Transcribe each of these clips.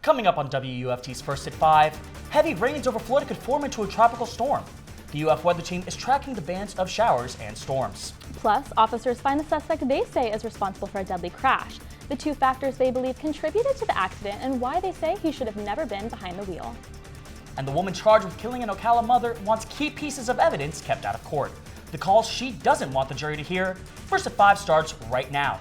Coming up on WUFT's First at 5, heavy rains over Florida could form into a tropical storm. The UF weather team is tracking the bands of showers and storms. Plus, officers find the suspect they say is responsible for a deadly crash. The two factors they believe contributed to the accident and why they say he should have never been behind the wheel. And the woman charged with killing an Ocala mother wants key pieces of evidence kept out of court. The calls she doesn't want the jury to hear. First at 5 starts right now.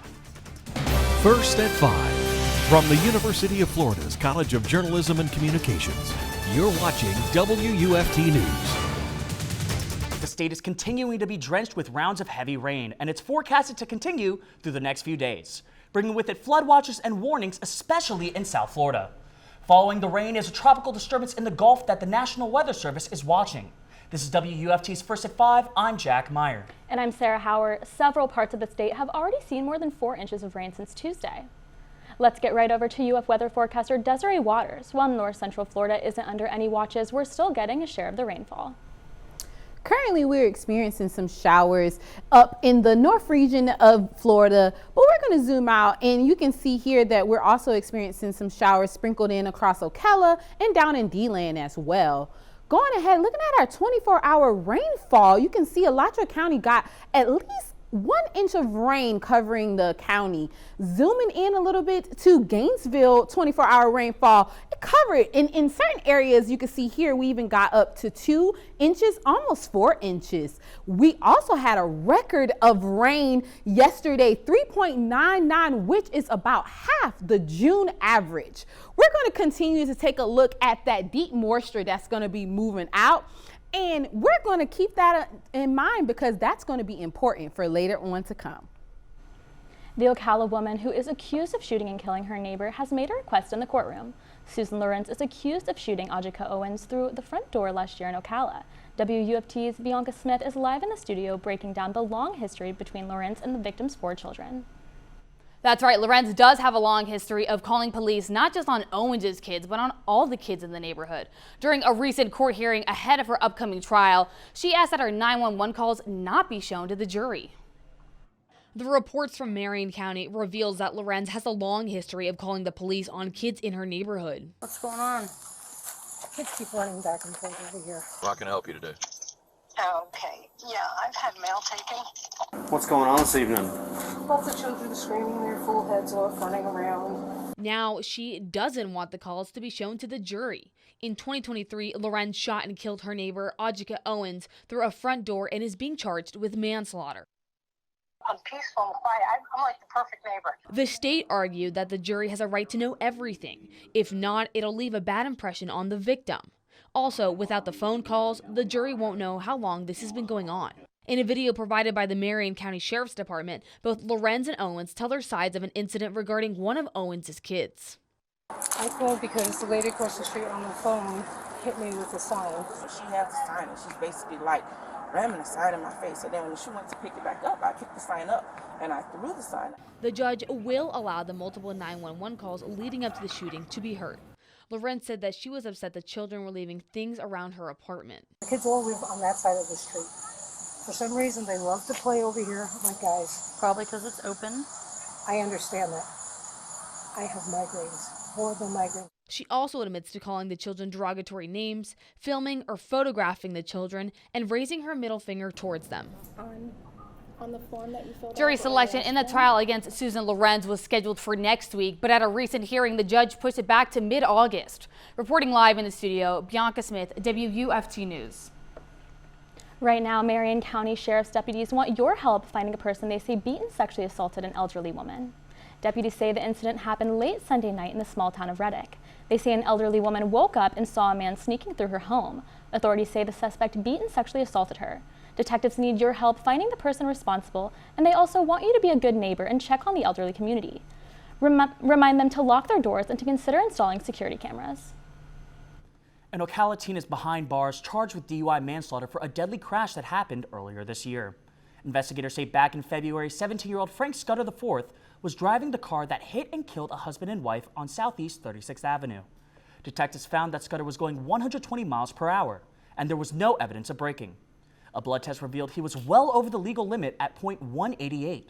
First at 5. From the University of Florida's College of Journalism and Communications, you're watching WUFT News. The state is continuing to be drenched with rounds of heavy rain, and it's forecasted to continue through the next few days, bringing with it flood watches and warnings, especially in South Florida. Following the rain is a tropical disturbance in the Gulf that the National Weather Service is watching. This is WUFT's First at 5. I'm Jack Meyer. And I'm Sarah Howard. Several parts of the state have already seen more than 4 inches of rain since Tuesday. Let's get right over to UF weather forecaster Desiree Waters. While North Central Florida isn't under any watches, we're still getting a share of the rainfall. Currently, we're experiencing some showers up in the north region of Florida, but we're going to zoom out and you can see here that we're also experiencing some showers sprinkled in across Ocala and down in D-Land as well. Going ahead, looking at our 24-hour rainfall, you can see Alachua County got at least 1 inch of rain covering the county. Zooming in a little bit to Gainesville, 24-hour rainfall, it covered in certain areas. You can see here we even got up to 2 inches, almost 4 inches. We also had a record of rain yesterday, 3.99, which is about half the June average. We're going to continue to take a look at that deep moisture that's going to be moving out. And we're going to keep that in mind because that's going to be important for later on to come. The Ocala woman who is accused of shooting and killing her neighbor has made a request in the courtroom. Susan Lorenz is accused of shooting Audrika Owens through the front door last year in Ocala. WUFT's Bianca Smith is live in the studio breaking down the long history between Lorenz and the victim's 4 children. That's right, Lorenz does have a long history of calling police not just on Owens' kids, but on all the kids in the neighborhood. During a recent court hearing ahead of her upcoming trial, she asked that her 911 calls not be shown to the jury. The reports from Marion County reveals that Lorenz has a long history of calling the police on kids in her neighborhood. What's going on? Kids keep running back and forth over here. Well, I can help you today. Okay, yeah, I've had mail taken. What's going on this evening? Both the children screaming their full heads off, running around. Now, she doesn't want the calls to be shown to the jury. In 2023, Lorenz shot and killed her neighbor, Audrika Owens, through a front door and is being charged with manslaughter. I'm peaceful and quiet. I'm like the perfect neighbor. The state argued that the jury has a right to know everything. If not, it'll leave a bad impression on the victim. Also, without the phone calls, the jury won't know how long this has been going on. In a video provided by the Marion County Sheriff's Department, both Lorenz and Owens tell their sides of an incident regarding one of Owens' kids. I called because the lady across the street on the phone hit me with a sign. She had the sign and she's basically like ramming the sign in my face. So then when she went to pick it back up, I picked the sign up and I threw the sign. The judge will allow the multiple 911 calls leading up to the shooting to be heard. Lorenz said that she was upset the children were leaving things around her apartment. The kids all live on that side of the street. For some reason, they love to play over here like guys. Probably because it's open. I understand that. I have migraines, horrible migraines. She also admits to calling the children derogatory names, filming or photographing the children, and raising her middle finger towards them. On the form that you filled out. Jury selection in the trial against Susan Lorenz was scheduled for next week, but at a recent hearing, the judge pushed it back to mid-August. Reporting live in the studio, Bianca Smith, WUFT News. Right now, Marion County Sheriff's deputies want your help finding a person they say beat and sexually assaulted an elderly woman. Deputies say the incident happened late Sunday night in the small town of Reddick. They say an elderly woman woke up and saw a man sneaking through her home. Authorities say the suspect beat and sexually assaulted her. Detectives need your help finding the person responsible, and they also want you to be a good neighbor and check on the elderly community. Remind them to lock their doors and to consider installing security cameras. An Ocala teen is behind bars charged with DUI manslaughter for a deadly crash that happened earlier this year. Investigators say back in February, 17-year-old Frank Scudder IV was driving the car that hit and killed a husband and wife on Southeast 36th Avenue. Detectives found that Scudder was going 120 miles per hour, and there was no evidence of braking. A blood test revealed he was well over the legal limit at .188.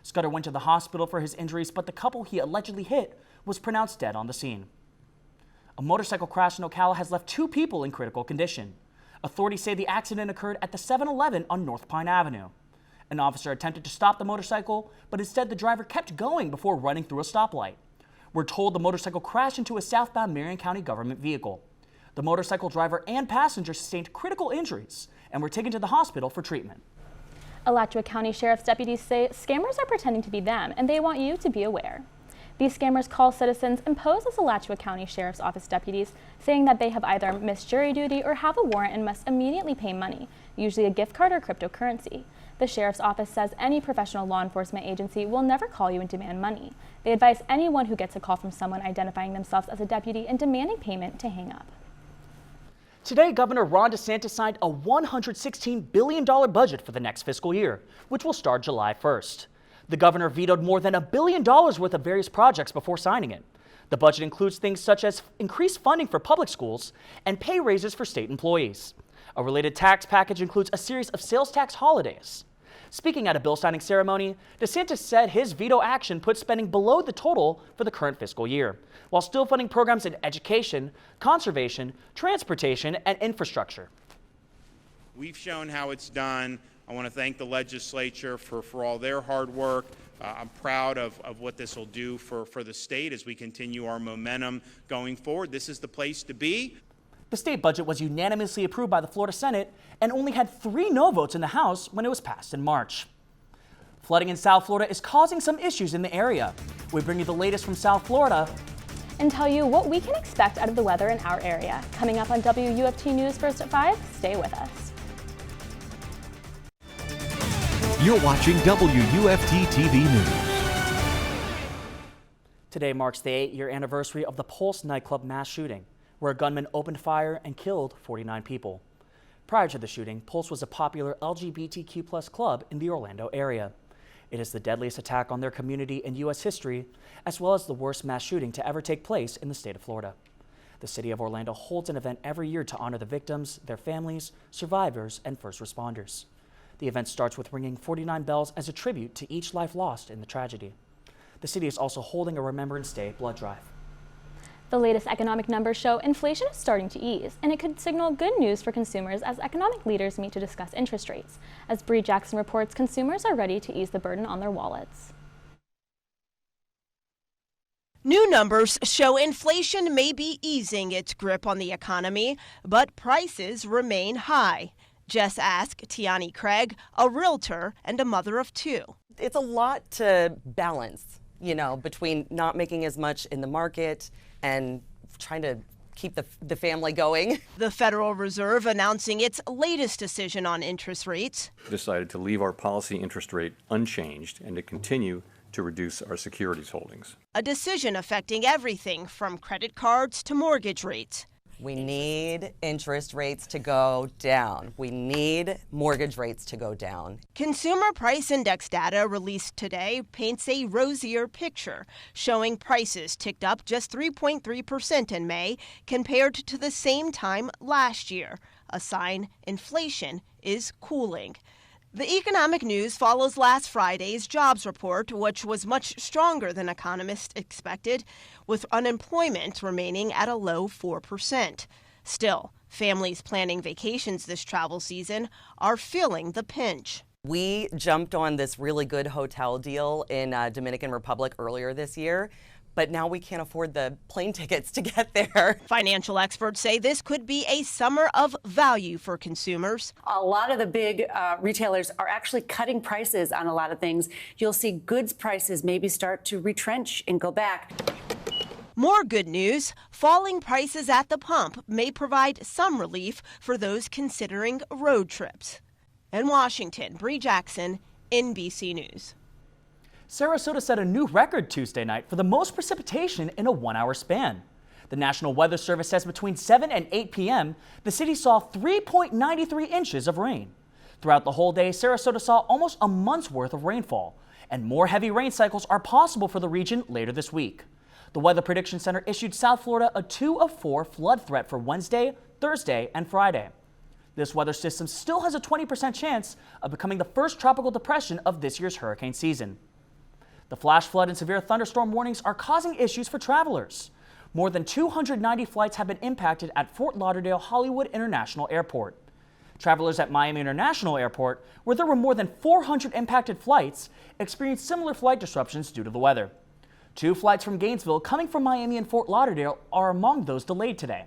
Scudder went to the hospital for his injuries, but the couple he allegedly hit was pronounced dead on the scene. A motorcycle crash in Ocala has left 2 people in critical condition. Authorities say the accident occurred at the 7-Eleven on North Pine Avenue. An officer attempted to stop the motorcycle, but instead the driver kept going before running through a stoplight. We're told the motorcycle crashed into a southbound Marion County government vehicle. The motorcycle driver and passenger sustained critical injuries and were taken to the hospital for treatment. Alachua County Sheriff's deputies say scammers are pretending to be them, and they want you to be aware. These scammers call citizens and pose as Alachua County Sheriff's Office deputies, saying that they have either missed jury duty or have a warrant and must immediately pay money, usually a gift card or cryptocurrency. The Sheriff's Office says any professional law enforcement agency will never call you and demand money. They advise anyone who gets a call from someone identifying themselves as a deputy and demanding payment to hang up. Today, Governor Ron DeSantis signed a $116 billion budget for the next fiscal year, which will start July 1st. The governor vetoed more than $1 billion worth of various projects before signing it. The budget includes things such as increased funding for public schools and pay raises for state employees. A related tax package includes a series of sales tax holidays. Speaking at a bill signing ceremony, DeSantis said his veto action put spending below the total for the current fiscal year, while still funding programs in education, conservation, transportation, and infrastructure. We've shown how it's done. I want to thank the legislature for all their hard work. I'm proud of what this will do for the state as we continue our momentum going forward. This is the place to be. The state budget was unanimously approved by the Florida Senate and only had 3 no votes in the House when it was passed in March. Flooding in South Florida is causing some issues in the area. We bring you the latest from South Florida And tell you what we can expect out of the weather in our area. Coming up on WUFT News First at 5, stay with us. You're watching WUFT-TV News. Today marks the 8-year anniversary of the Pulse nightclub mass shooting, where a gunman opened fire and killed 49 people. Prior to the shooting, Pulse was a popular LGBTQ+ club in the Orlando area. It is the deadliest attack on their community in U.S. history, as well as the worst mass shooting to ever take place in the state of Florida. The city of Orlando holds an event every year to honor the victims, their families, survivors, and first responders. The event starts with ringing 49 bells as a tribute to each life lost in the tragedy. The city is also holding a Remembrance Day blood drive. The latest economic numbers show inflation is starting to ease, and it could signal good news for consumers as economic leaders meet to discuss interest rates. As Bree Jackson reports, consumers are ready to ease the burden on their wallets. New numbers show inflation may be easing its grip on the economy, but prices remain high. Just ask Tiani Craig, a realtor and a mother of 2. It's a lot to balance, between not making as much in the market and trying to keep the family going. The Federal Reserve announcing its latest decision on interest rates. Decided to leave our policy interest rate unchanged and to continue to reduce our securities holdings. A decision affecting everything from credit cards to mortgage rates. We need interest rates to go down. We need mortgage rates to go down. Consumer Price Index data released today paints a rosier picture, showing prices ticked up just 3.3% in May compared to the same time last year, a sign inflation is cooling. The economic news follows last Friday's jobs report, which was much stronger than economists expected, with unemployment remaining at a low 4%. Still, families planning vacations this travel season are feeling the pinch. We jumped on this really good hotel deal in Dominican Republic earlier this year, but now we can't afford the plane tickets to get there. Financial experts say this could be a summer of value for consumers. A lot of the big retailers are actually cutting prices on a lot of things. You'll see goods prices maybe start to retrench and go back. More good news, falling prices at the pump may provide some relief for those considering road trips. In Washington, Bree Jackson, NBC News. Sarasota set a new record Tuesday night for the most precipitation in a 1-hour span. The National Weather Service says between 7 and 8 p.m., the city saw 3.93 inches of rain. Throughout the whole day, Sarasota saw almost a month's worth of rainfall, and more heavy rain cycles are possible for the region later this week. The Weather Prediction Center issued South Florida a 2 of 4 flood threat for Wednesday, Thursday, and Friday. This weather system still has a 20% chance of becoming the first tropical depression of this year's hurricane season. The flash flood and severe thunderstorm warnings are causing issues for travelers. More than 290 flights have been impacted at Fort Lauderdale Hollywood International Airport. Travelers at Miami International Airport, where there were more than 400 impacted flights, experienced similar flight disruptions due to the weather. 2 flights from Gainesville coming from Miami and Fort Lauderdale are among those delayed today.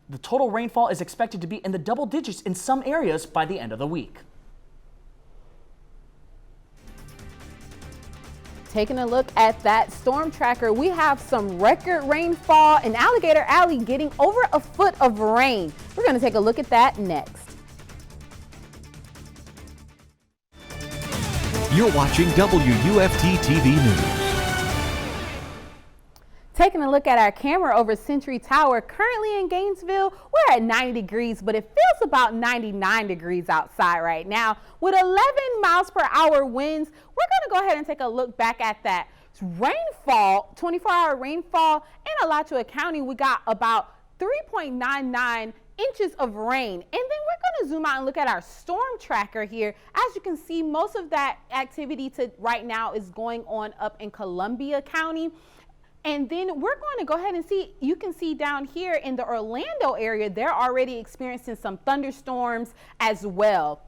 The total rainfall is expected to be in the double digits in some areas by the end of the week. Taking a look at that storm tracker, we have some record rainfall in Alligator Alley getting over a foot of rain. We're going to take a look at that next. You're watching WUFT-TV News. Taking a look at our camera over Century Tower, currently in Gainesville, we're at 90 degrees, but it feels about 99 degrees outside right now. With 11 miles per hour winds, we're going to go ahead and take a look back at that rainfall, 24-hour rainfall in Alachua County. We got about 3.99 inches of rain. And then we're going to zoom out and look at our storm tracker here. As you can see, most of that activity right now is going on up in Columbia County. And then we're going to go ahead and see, you can see down here in the Orlando area, they're already experiencing some thunderstorms as well.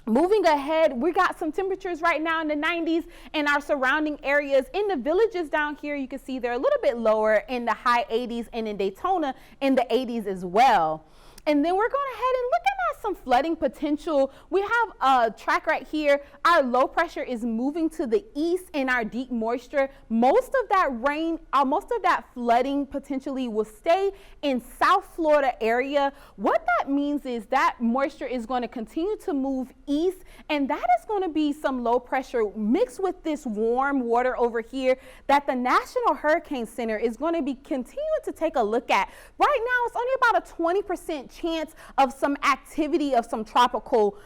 Moving ahead, we got some temperatures right now in the 90s in our surrounding areas. In the villages down here, you can see they're a little bit lower in the high 80s, and in Daytona in the 80s as well. And then we're going ahead and looking at some flooding potential. We have a track right here. Our low pressure is moving to the east in our deep moisture. Most of that rain, most of that flooding potentially will stay in South Florida area. What that means is that moisture is going to continue to move east, and that is going to be some low pressure mixed with this warm water over here that the National Hurricane Center is going to be continuing to take a look at. Right now, it's only about a 20% chance of some activity of some tropical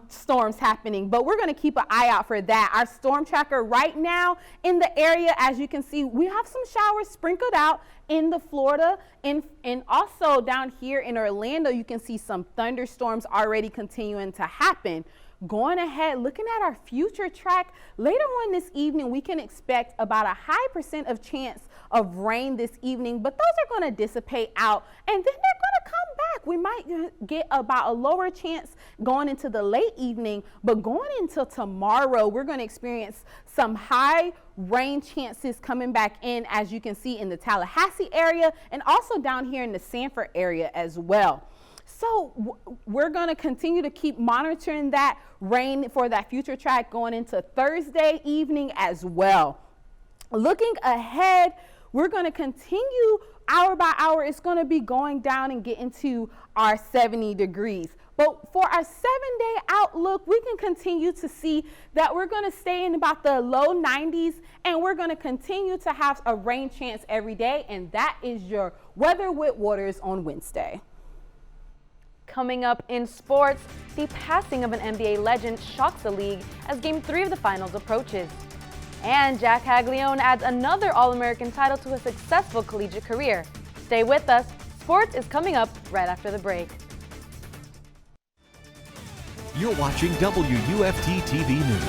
storms happening, but we're going to keep an eye out for that. Our storm tracker right now in the area, as you can see, we have some showers sprinkled out in the Florida, and also down here in Orlando, you can see some thunderstorms already continuing to happen. Going ahead, looking at our future track, later on this evening, we can expect about a high % of chance of rain this evening, but those are going to dissipate out, and then they're going to come back. We might get about a lower chance going into the late evening, but going into tomorrow, we're going to experience some high rain chances coming back in, as you can see in the Tallahassee area and also down here in the Sanford area as well. So we're going to continue to keep monitoring that rain for that future track going into Thursday evening as well. Looking ahead, we're going to continue hour by hour. It's going to be going down and getting to our 70 degrees. But for our 7-day outlook, we can continue to see that we're going to stay in about the low 90s, and we're going to continue to have a rain chance every day. And that is your Weather with Waters on Wednesday. Coming up in sports, the passing of an NBA legend shocks the league as Game 3 of the finals approaches. And Jack Caglione adds another All-American title to a successful collegiate career. Stay with us. Sports is coming up right after the break. You're watching WUFT-TV News.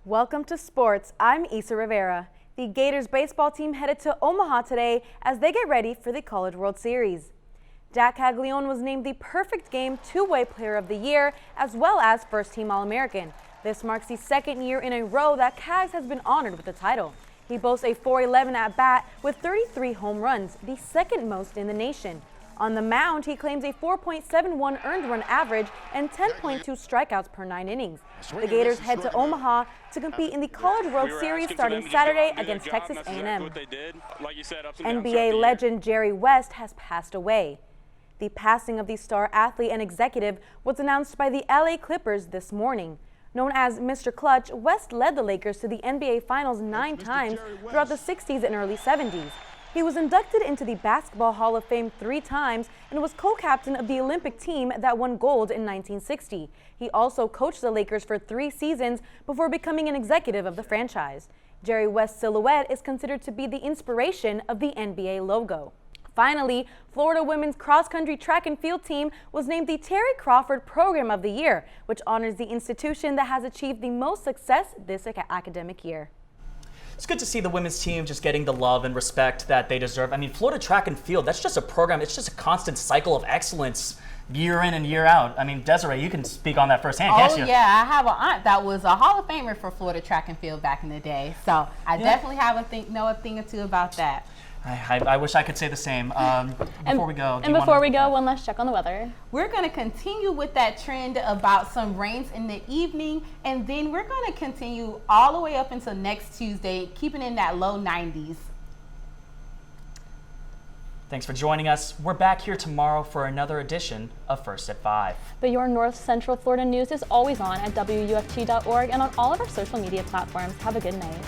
Welcome to sports. I'm Isa Rivera. The Gators baseball team headed to Omaha today as they get ready for the College World Series. Jack Caglione was named the Perfect Game Two-Way Player of the Year as well as First Team All-American. This marks the second year in a row that Cags has been honored with the title. He boasts a .411 at-bat with 33 home runs, the second most in the nation. On the mound, he claims a 4.71 earned run average and 10.2 strikeouts per 9 innings. The Gators head to Omaha to compete in the College World Series starting Saturday against Texas A&M. NBA legend Jerry West has passed away. The passing of the star athlete and executive was announced by the LA Clippers this morning. Known as Mr. Clutch, West led the Lakers to the NBA Finals 9 times throughout the 60s and early 70s. He was inducted into the Basketball Hall of Fame 3 times and was co-captain of the Olympic team that won gold in 1960. He also coached the Lakers for 3 seasons before becoming an executive of the franchise. Jerry West's silhouette is considered to be the inspiration of the NBA logo. Finally, Florida women's cross-country track and field team was named the Terry Crawford Program of the Year, which honors the institution that has achieved the most success this academic year. It's good to see the women's team just getting the love and respect that they deserve. I mean, Florida track and field, that's just a program. It's just a constant cycle of excellence year in and year out. I mean, Desiree, you can speak on that firsthand, can't you? Oh, yeah. I have an aunt that was a Hall of Famer for Florida track and field back in the day. So I definitely have know a thing or two about that. I wish I could say the same. Before we go, one last check on the weather. We're going to continue with that trend about some rains in the evening, and then we're going to continue all the way up until next Tuesday, keeping in that low 90s. Thanks for joining us. We're back here tomorrow for another edition of First at 5. But your North Central Florida news is always on at WUFT.org and on all of our social media platforms. Have a good night.